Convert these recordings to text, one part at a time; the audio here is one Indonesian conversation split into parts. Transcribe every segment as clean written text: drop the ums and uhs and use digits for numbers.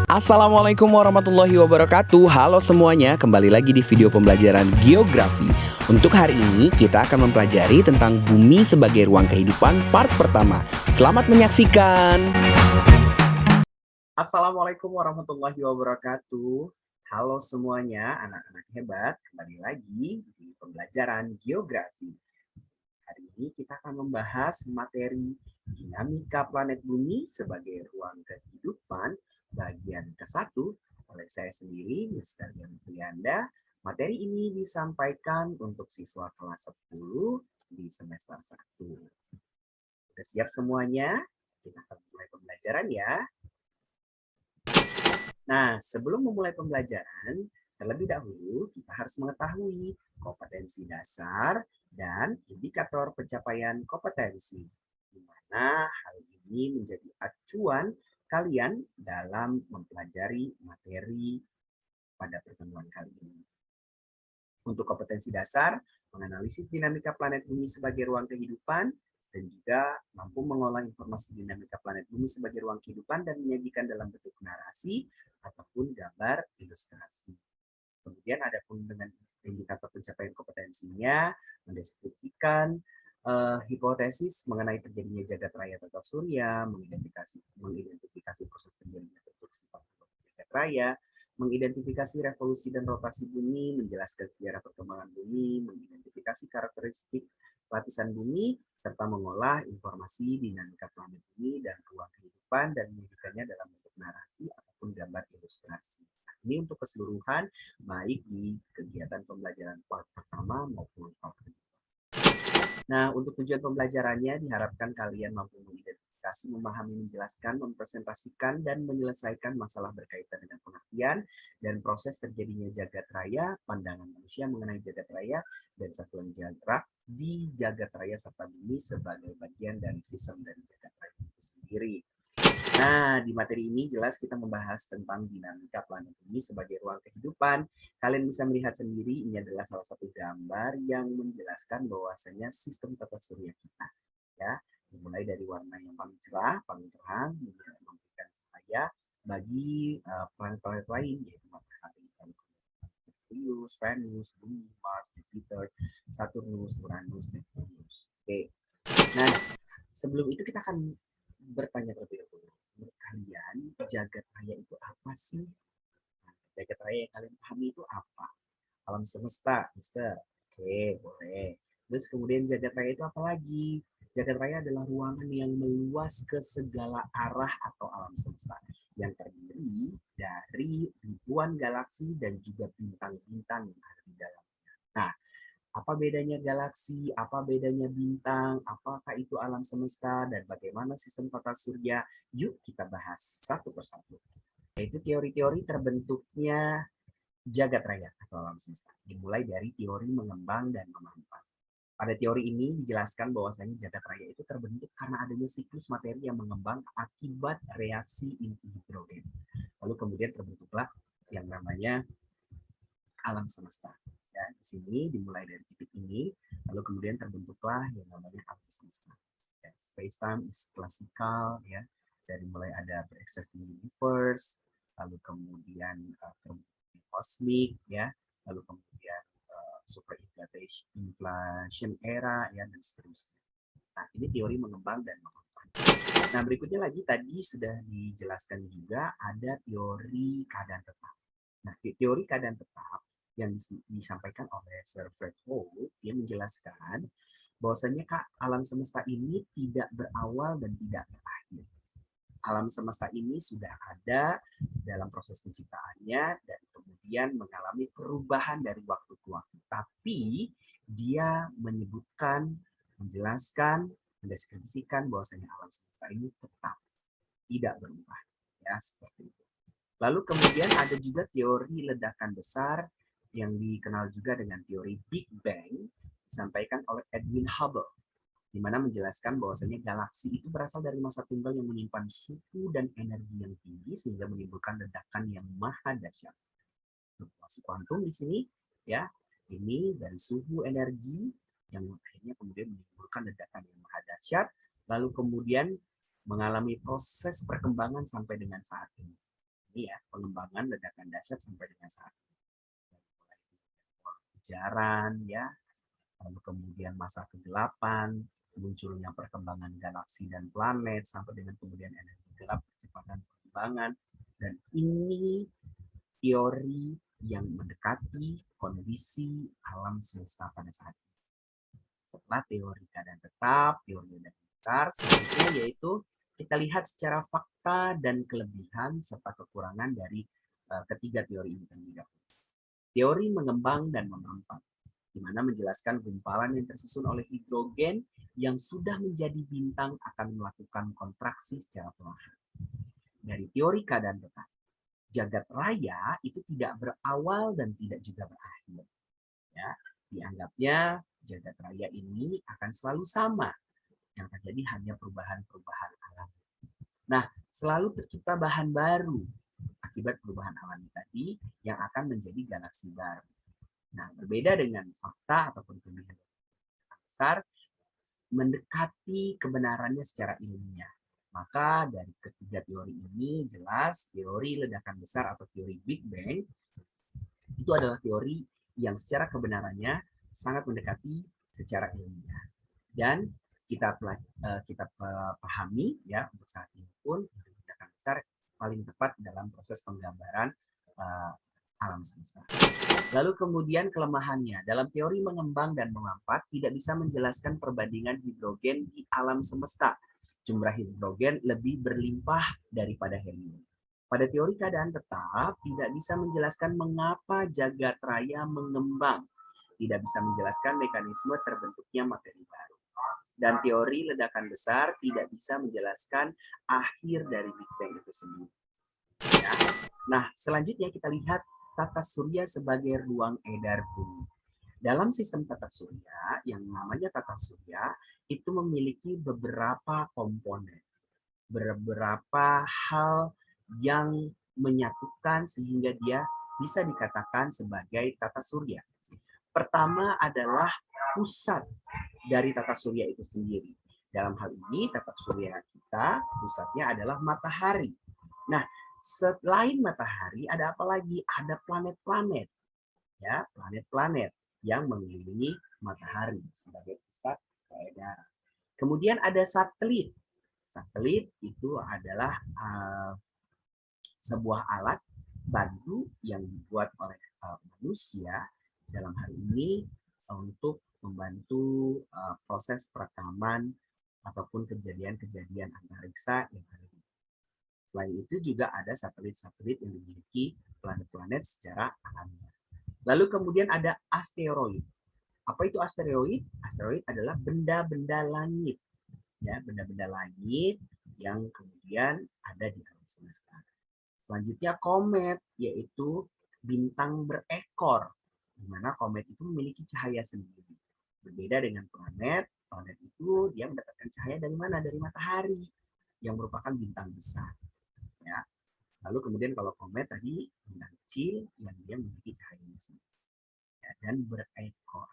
Assalamualaikum warahmatullahi wabarakatuh. Halo semuanya, kembali lagi di video pembelajaran geografi. Untuk hari ini kita akan mempelajari tentang bumi sebagai ruang kehidupan part pertama. Selamat menyaksikan. Assalamualaikum warahmatullahi wabarakatuh. Halo semuanya, anak-anak hebat. Kembali lagi di pembelajaran geografi. Hari ini kita akan membahas materi dinamika planet bumi sebagai ruang kehidupan bagian ke-1 oleh saya sendiri, Mr. Yanfrianda. Materi ini disampaikan untuk siswa kelas 10 di semester 1. Sudah siap semuanya? Kita akan mulai pembelajaran ya. Nah, sebelum memulai pembelajaran, terlebih dahulu kita harus mengetahui kompetensi dasar dan indikator pencapaian kompetensi, di mana hal ini menjadi acuan kalian dalam mempelajari materi pada pertemuan kali ini. Untuk kompetensi dasar, menganalisis dinamika planet bumi sebagai ruang kehidupan, dan juga mampu mengolah informasi dinamika planet bumi sebagai ruang kehidupan dan menyajikan dalam bentuk narasi ataupun gambar ilustrasi. Kemudian ada pun dengan indikator pencapaian kompetensinya, mendeskripsikan hipotesis mengenai terjadinya jagat raya tata surya, mengidentifikasi proses terjadinya bentuk sifat jagat raya, mengidentifikasi revolusi dan rotasi bumi, menjelaskan sejarah perkembangan bumi, mengidentifikasi karakteristik lapisan bumi, serta mengolah informasi dinamika planet bumi dan ruang kehidupan dan menyajikannya dalam bentuk narasi ataupun gambar ilustrasi. Ini untuk keseluruhan, baik di kegiatan pembelajaran part pertama maupun part kedua. Nah, untuk tujuan pembelajarannya diharapkan kalian mampu mengidentifikasi, memahami, menjelaskan, mempresentasikan, dan menyelesaikan masalah berkaitan dengan pengertian dan proses terjadinya jagat raya, pandangan manusia mengenai jagat raya, dan satuan jarak di jagat raya serta bumi sebagai bagian dari sistem dari jagat raya itu sendiri. Nah, di materi ini jelas kita membahas tentang dinamika planet bumi sebagai ruang kehidupan. Kalian bisa melihat sendiri, ini adalah salah satu gambar yang menjelaskan bahwasanya sistem tata surya kita. Ya, dimulai dari warna yang paling cerah, paling terang, memberikan cahaya bagi planet-planet lain, yaitu matahari, Merkurius, Venus, Bumi, Mars, Jupiter, Saturnus, Uranus, Neptunus. Oke. Nah, sebelum itu kita akan bertanya terlebih dahulu. Menurut kalian, jagat raya itu apa sih? Nah, jagat raya yang kalian pahami itu apa? Alam semesta, Mister. Oke, boleh. Terus kemudian jagat raya itu apa lagi? Jagat raya adalah ruangan yang meluas ke segala arah atau alam semesta yang terdiri dari ribuan galaksi dan juga bintang-bintang yang ada di dalamnya. Nah, apa bedanya galaksi, apa bedanya bintang, apakah itu alam semesta, dan bagaimana sistem tata surya? Yuk kita bahas satu persatu. Yaitu teori-teori terbentuknya jagat raya atau alam semesta. Dimulai dari teori mengembang dan memampang. Pada teori ini dijelaskan bahwasanya jagat raya itu terbentuk karena adanya siklus materi yang mengembang akibat reaksi inti hidrogen. Lalu kemudian terbentuklah yang namanya alam semesta. Ya, di sini dimulai dari titik ini, lalu kemudian terbentuklah yang namanya alam semesta. Ya, space time is classical, ya, dari mulai ada pre-existing universe, lalu kemudian cosmic, ya, lalu kemudian super inflation era, ya, dan seterusnya. Nah, ini teori mengembang dan mengembang. Nah, berikutnya lagi tadi sudah dijelaskan juga ada teori keadaan tetap. Nah, teori keadaan tetap yang disampaikan oleh Sir Fred Holt, dia menjelaskan bahwasanya alam semesta ini tidak berawal dan tidak berakhir. Alam semesta ini sudah ada dalam proses penciptaannya dan kemudian mengalami perubahan dari waktu ke waktu. Tapi dia menyebutkan, menjelaskan, mendeskripsikan bahwasanya alam semesta ini tetap tidak berubah. Ya, seperti itu. Lalu kemudian ada juga teori ledakan besar yang dikenal juga dengan teori Big Bang, disampaikan oleh Edwin Hubble, di mana menjelaskan bahwasanya galaksi itu berasal dari massa tunggal yang menyimpan suhu dan energi yang tinggi sehingga menimbulkan ledakan yang maha dahsyat. Fluktuasi kuantum di sini, ya, ini dari suhu energi yang akhirnya kemudian menimbulkan ledakan yang maha dahsyat. Lalu kemudian mengalami proses perkembangan sampai dengan saat ini. Ini ya, pengembangan ledakan dahsyat sampai dengan saat ini. Kejaran ya, lalu kemudian masa kegelapan, munculnya perkembangan galaksi dan planet, sampai dengan kemudian energi gelap, percepatan perkembangan, dan ini teori yang mendekati kondisi alam semesta pada saat ini. Setelah teori keadaan tetap, teori ledakan besar, selanjutnya yaitu kita lihat secara fakta dan kelebihan serta kekurangan dari ketiga teori ini terlebih dahulu. Teori mengembang dan memampat, di mana menjelaskan gumpalan yang tersusun oleh hidrogen yang sudah menjadi bintang akan melakukan kontraksi secara perlahan. Dari teori keadaan tetap, jagat raya itu tidak berawal dan tidak juga berakhir. Ya, dianggapnya jagat raya ini akan selalu sama. Yang terjadi hanya perubahan-perubahan alam. Nah, selalu tercipta bahan baru akibat perubahan alami tadi yang akan menjadi galaksi baru. Nah, berbeda dengan fakta ataupun pemilihan besar, mendekati kebenarannya secara ilmiah. Maka dari ketiga teori ini jelas teori ledakan besar atau teori Big Bang itu adalah teori yang secara kebenarannya sangat mendekati secara ilmiah. Dan kita pahami ya untuk saat ini pun ledakan besar paling tepat dalam proses penggambaran alam semesta. Lalu kemudian kelemahannya, dalam teori mengembang dan memampat tidak bisa menjelaskan perbandingan hidrogen di alam semesta. Jumlah hidrogen lebih berlimpah daripada helium. Pada teori keadaan tetap tidak bisa menjelaskan mengapa jagat raya mengembang. Tidak bisa menjelaskan mekanisme terbentuknya materi baru. Dan teori ledakan besar tidak bisa menjelaskan akhir dari Big Bang itu sendiri. Ya. Nah, selanjutnya kita lihat tata surya sebagai ruang edar bumi. Dalam sistem tata surya, yang namanya tata surya, itu memiliki beberapa komponen. Beberapa hal yang menyatukan sehingga dia bisa dikatakan sebagai tata surya. Pertama adalah pusat dari tata surya itu sendiri. Dalam hal ini, tata surya kita, pusatnya adalah matahari. Nah, selain matahari ada apa lagi? Ada planet-planet. Ya, planet-planet yang mengelilingi matahari sebagai pusat peredaran. Kemudian ada satelit. Satelit itu adalah sebuah alat bantu yang dibuat oleh manusia dalam hal ini untuk membantu proses perekaman ataupun kejadian-kejadian antariksa yang ada. Selain itu juga ada satelit-satelit yang memiliki planet-planet secara alamiah. Lalu kemudian ada asteroid. Apa itu asteroid? Asteroid adalah benda-benda langit. Ya, benda-benda langit yang kemudian ada di alam semesta. Selanjutnya komet, yaitu bintang berekor, di mana komet itu memiliki cahaya sendiri. Berbeda dengan planet, planet itu dia mendapatkan cahaya dari mana? Dari matahari, yang merupakan bintang besar. Ya. Lalu kemudian kalau komet tadi bintang kecil yang dia memiliki cahaya sendiri ya, dan berekor.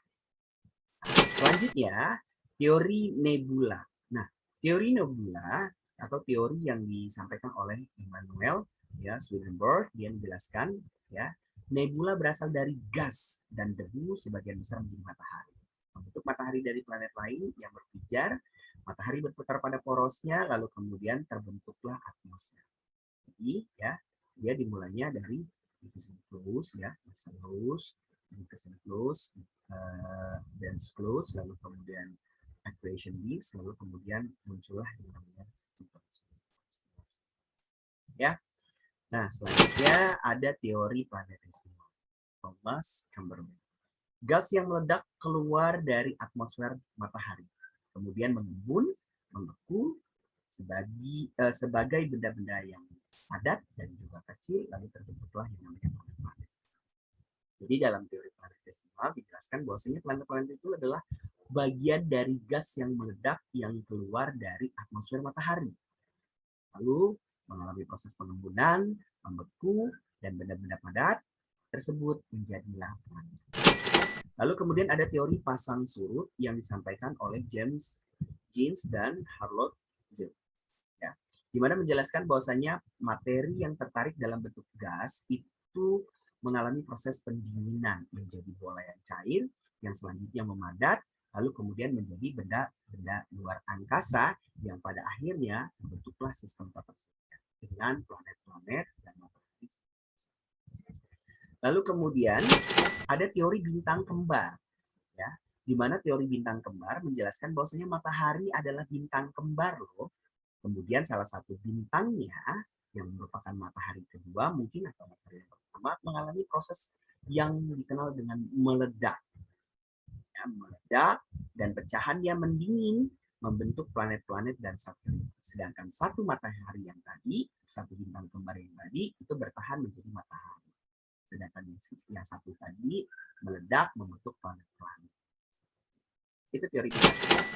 Nah, selanjutnya teori nebula. Nah, teori nebula atau teori yang disampaikan oleh Immanuel ya Swedenborg, dia menjelaskan ya nebula berasal dari gas dan debu sebagian besar menjadi matahari. Membentuk matahari dari planet lain yang berpijar, matahari berputar pada porosnya, lalu kemudian terbentuklah atmosfer. Jadi ya dia dimulainya dari diffusion close ya, close, diffusion close, dense close, lalu kemudian accretion disk, lalu kemudian muncullah yang namanya ya. Nah selanjutnya ada teori planetesimal, Thomas Camberman. Gas yang meledak keluar dari atmosfer matahari, kemudian mengembun, membeku sebagai benda-benda yang padat dan juga kecil, lalu terbentuklah yang namanya planet-planet. Jadi dalam teori planetesimal dijelaskan bahwasanya planet-planet itu adalah bagian dari gas yang meledak yang keluar dari atmosfer matahari. Lalu mengalami proses pengembunan, membeku, dan benda-benda padat tersebut menjadilah planet. Lalu kemudian ada teori pasang surut yang disampaikan oleh James Jeans dan Harold Jones. Ya. di mana menjelaskan bahwasanya materi yang tertarik dalam bentuk gas itu mengalami proses pendinginan menjadi bola yang cair, yang selanjutnya memadat, lalu kemudian menjadi benda-benda luar angkasa yang pada akhirnya membentuklah sistem tata surya dengan planet-planet dan matahari. Lalu kemudian ada teori bintang kembar, ya, di mana teori bintang kembar menjelaskan bahwasanya matahari adalah bintang kembar loh. Kemudian salah satu bintangnya yang merupakan matahari kedua mungkin atau matahari yang pertama mengalami proses yang dikenal dengan meledak. Ya, meledak dan pecahannya mendingin membentuk planet-planet dan satelit. Sedangkan satu matahari yang tadi, satu bintang kembar yang tadi itu bertahan menjadi matahari. Sedangkan yang satu tadi meledak membentuk planet-planet. Itu teori kita.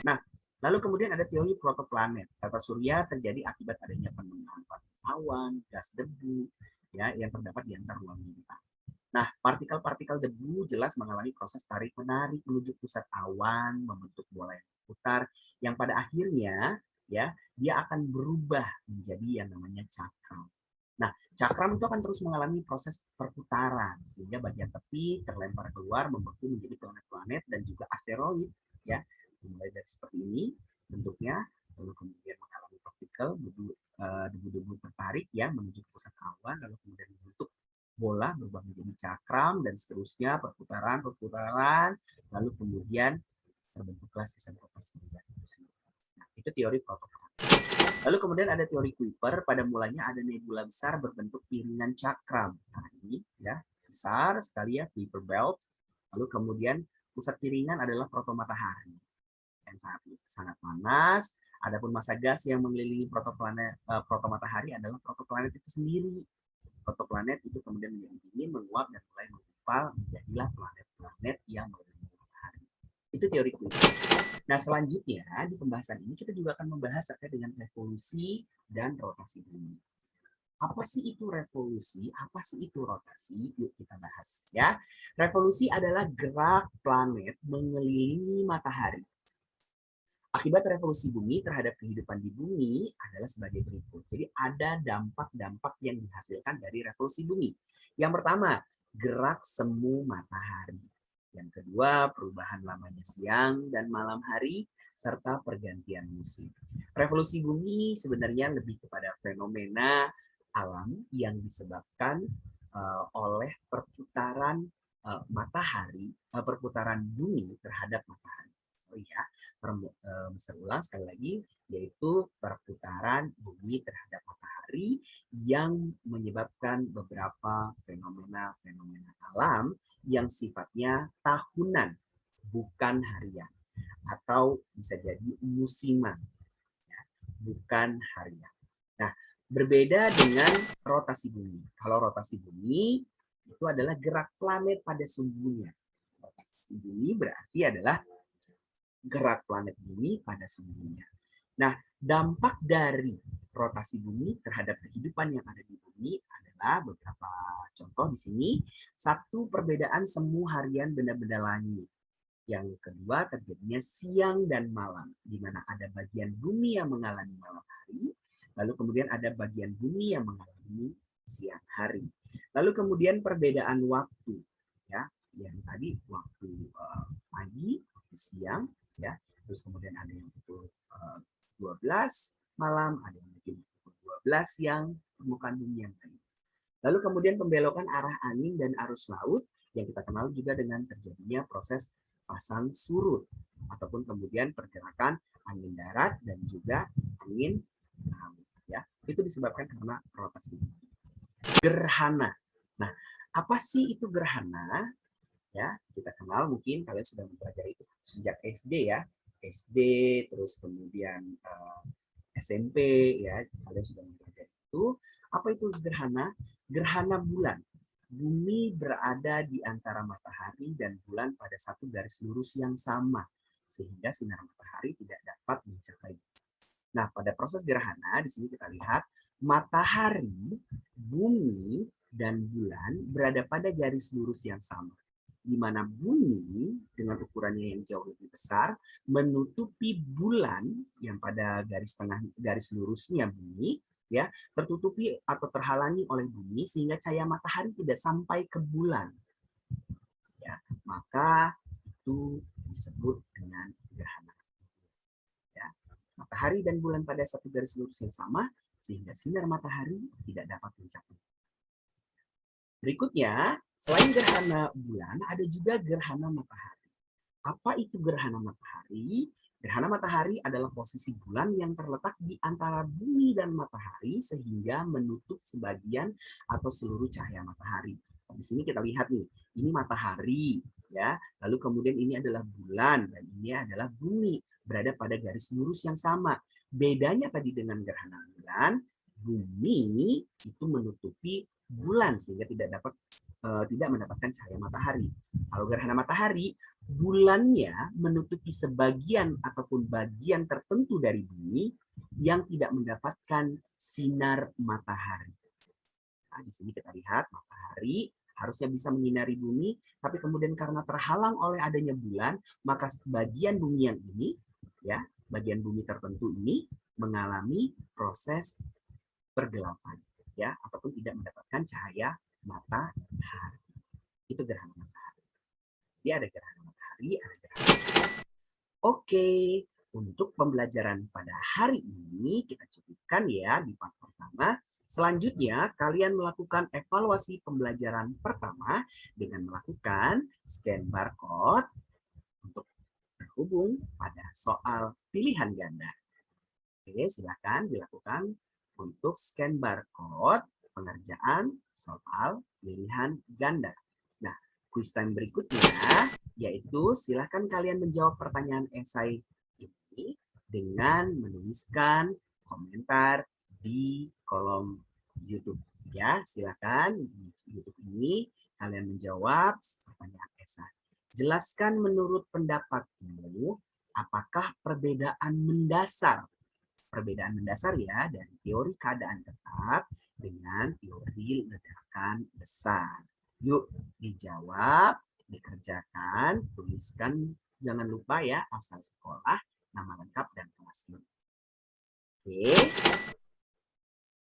Nah, lalu kemudian ada teori protoplanet. Tata surya terjadi akibat adanya penurunan awan, gas debu, ya, yang terdapat di antara ruang bintang. Nah, partikel-partikel debu jelas mengalami proses tarik-menarik menuju pusat awan, membentuk bola yang berputar, yang pada akhirnya ya dia akan berubah menjadi yang namanya cakram. Nah, cakram itu akan terus mengalami proses perputaran sehingga bagian tepi terlempar keluar membeku menjadi planet-planet dan juga asteroid, ya. Mulai dari seperti ini bentuknya, lalu kemudian mengalami partikel debu-debu tertarik ya menuju ke pusat awan, lalu kemudian membentuk bola berubah menjadi cakram dan seterusnya perputaran, lalu kemudian terbentuklah sistem rotasi surya. Nah, itu teori protoplanet. Lalu kemudian ada teori Kuiper, pada mulanya ada nebula besar berbentuk piringan cakram. Nah, ini ya, besar sekali ya, Kuiper belt. Lalu kemudian pusat piringan adalah protomatahari yang sangat panas. Adapun massa gas yang mengelilingi protomatahari adalah protoplanet itu sendiri. Protoplanet itu kemudian menjadi dingin, menguap dan mulai menggumpal menjadilah planet-planet yang mengelilingi matahari. Itu teori Kuiper. Nah, selanjutnya di pembahasan ini kita juga akan membahas terkait dengan revolusi dan rotasi bumi. Apa sih itu revolusi? Apa sih itu rotasi? Yuk kita bahas ya. Revolusi adalah gerak planet mengelilingi matahari. Akibat revolusi bumi terhadap kehidupan di bumi adalah sebagai berikut. Jadi ada dampak-dampak yang dihasilkan dari revolusi bumi. Yang pertama, gerak semu matahari. Yang kedua, perubahan lamanya siang dan malam hari, serta pergantian musim. Revolusi bumi sebenarnya lebih kepada fenomena alam yang disebabkan oleh perputaran matahari, perputaran bumi terhadap matahari. Sorry ya, berulang sekali lagi, yaitu perputaran bumi terhadap matahari yang menyebabkan beberapa fenomena-fenomena alam yang sifatnya tahunan, bukan harian, atau bisa jadi musiman, ya, bukan harian. Nah, berbeda dengan rotasi bumi. Kalau rotasi bumi itu adalah gerak planet pada sumbunya. Rotasi bumi berarti adalah gerak planet bumi pada sumbunya. Nah, dampak dari rotasi bumi terhadap kehidupan yang ada di bumi adalah beberapa contoh di sini. Satu, perbedaan semu harian benda-benda langit. Yang kedua, terjadinya siang dan malam, di mana ada bagian bumi yang mengalami malam hari, lalu kemudian ada bagian bumi yang mengalami siang hari. Lalu kemudian perbedaan waktu, ya, yang tadi waktu pagi, waktu siang, ya, terus kemudian ada yang pukul 12 malam, ada yang mungkin pukul 12 siang, permukaan bumi yang tadi. Lalu kemudian pembelokan arah angin dan arus laut yang kita kenal juga dengan terjadinya proses pasang surut ataupun kemudian pergerakan angin darat dan juga angin laut, ya. Itu disebabkan karena rotasi bumi. Gerhana. Nah, apa sih itu gerhana? Ya, kita kenal mungkin kalian sudah mempelajari itu sejak SD ya. SD terus kemudian SMP ya, kalian sudah mempelajari itu. Apa itu gerhana? Gerhana bulan. Bumi berada di antara matahari dan bulan pada satu garis lurus yang sama sehingga sinar matahari tidak dapat mencapai. Nah, pada proses gerhana di sini kita lihat matahari, bumi dan bulan berada pada garis lurus yang sama. di mana bumi dengan ukurannya yang jauh lebih besar menutupi bulan yang pada garis lurusnya bumi, ya, tertutupi atau terhalangi oleh bumi sehingga cahaya matahari tidak sampai ke bulan. Ya, maka itu disebut dengan gerhana. Ya, matahari dan bulan pada satu garis lurus yang sama sehingga sinar matahari tidak dapat mencapai. Berikutnya, selain gerhana bulan, ada juga gerhana matahari. Apa itu gerhana matahari? Gerhana matahari adalah posisi bulan yang terletak di antara bumi dan matahari sehingga menutup sebagian atau seluruh cahaya matahari. Di sini kita lihat nih, ini matahari, ya. Lalu kemudian ini adalah bulan dan ini adalah bumi, berada pada garis lurus yang sama. Bedanya tadi dengan gerhana bulan, bumi itu menutupi bulan sehingga tidak mendapatkan cahaya matahari. Kalau gerhana matahari, bulannya menutupi sebagian ataupun bagian tertentu dari bumi yang tidak mendapatkan sinar matahari. Nah, di sini kita lihat matahari harusnya bisa menyinari bumi, tapi kemudian karena terhalang oleh adanya bulan, maka bagian bumi yang ini, ya, bagian bumi tertentu ini mengalami proses pergelapan, ya, ataupun tidak mendapatkan cahaya matahari. Itu gerhana matahari. Dia ada gerhana matahari, ada gerhana bulan. Oke, untuk pembelajaran pada hari ini kita cukupkan ya di part pertama. Selanjutnya, kalian melakukan evaluasi pembelajaran pertama dengan melakukan scan barcode untuk terhubung pada soal pilihan ganda. Oke, silakan dilakukan untuk scan barcode pengerjaan soal pilihan ganda. Nah, quiz time berikutnya yaitu silakan kalian menjawab pertanyaan esai ini dengan menuliskan komentar di kolom YouTube. Ya, silakan di YouTube ini kalian menjawab pertanyaan esai. Jelaskan menurut pendapatmu apakah perbedaan mendasar ya dari teori keadaan tetap dengan teori ledakan besar. Yuk dijawab, dikerjakan, tuliskan, jangan lupa ya asal sekolah, nama lengkap dan kelasnya. Oke.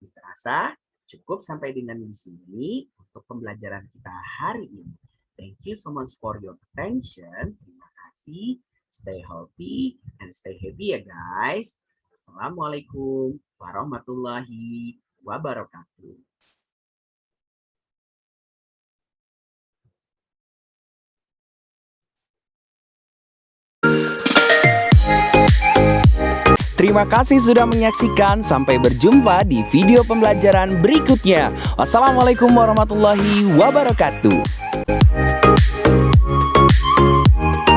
Terasa cukup sampai dengan di sini untuk pembelajaran kita hari ini. Thank you so much for your attention. Terima kasih. Stay healthy and stay happy ya guys. Assalamualaikum warahmatullahi wabarakatuh. Terima kasih sudah menyaksikan. Sampai berjumpa di video pembelajaran berikutnya. Wassalamualaikum warahmatullahi wabarakatuh.